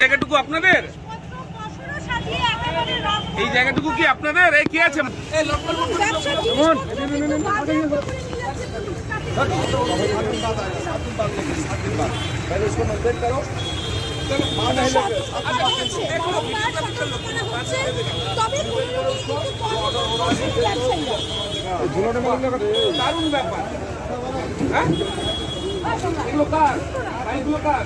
জায়গাটুকু আপনাদের, এই জায়গাটুকু কি আপনাদের? এই কি আছে? দারুণ ব্যাপার। হ্যাঁ, এগুলো কার? এগুলো কার?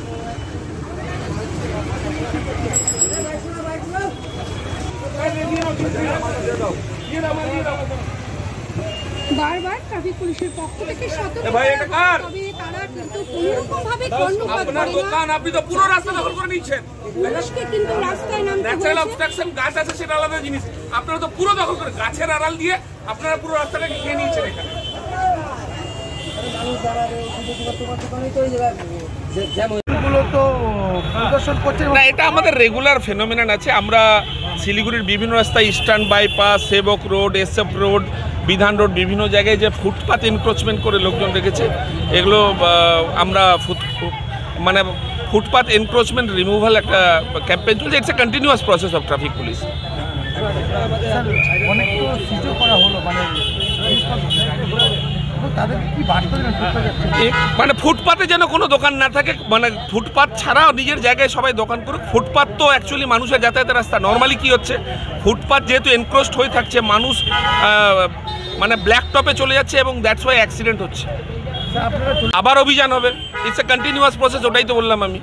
বারবার ট্রাফিক পুলিশের পক্ষ থেকে সতর্ক করা হয়, তবে তারা কিন্তু কোনোরকমভাবে কর্ণপাত করে না। আপনি তো পুরো রাস্তা দখল করে নিচ্ছেন। পুলিশকে কিন্তু রাস্তায় নামতে ন্যাচারাল হয়েছে। অবস্ট্রাকশন, গাছ আছে সেটা আলাদা জিনিস। আপনারা তো পুরো দখল করে, গাছের আড়াল দিয়ে আপনারা পুরো রাস্তাটাকে খেয়ে নিয়েছেন এখানে। না, এটা আমাদের রেগুলার ফেনোমেনন আছে। আমরা শিলিগুড়ির বিভিন্ন রাস্তায়, ইস্টার্ন বাইপাস, সেবক রোড, এসএফ রোড, বিধান রোড, বিভিন্ন জায়গায় যে ফুটপাথ এনক্রোচমেন্ট করে লোকজন রেখেছে, এগুলো আমরা মানে ফুটপাথ এনক্রোচমেন্ট রিমুভাল একটা ক্যাম্পেইন চলছে। It's a continuous process of traffic police. মানে ফুটপাতে যেন কোনো দোকান না থাকে, মানে ফুটপাত ছাড়াও নিজের জায়গায় সবাই দোকান করুক। ফুটপাত তো অ্যাকচুয়ালি মানুষের যাতায়াতের রাস্তা। নর্মালি কি হচ্ছে, ফুটপাত যেহেতু এনক্রোচড হয়ে থাকছে, মানুষ মানে ব্ল্যাক টপে চলে যাচ্ছে এবং দ্যাটস ওয়াই অ্যাক্সিডেন্ট হচ্ছে। আবার অভিযান হবে, ইটস এ কন্টিনিউয়াস প্রসেস, ওটাই তো বললাম আমি।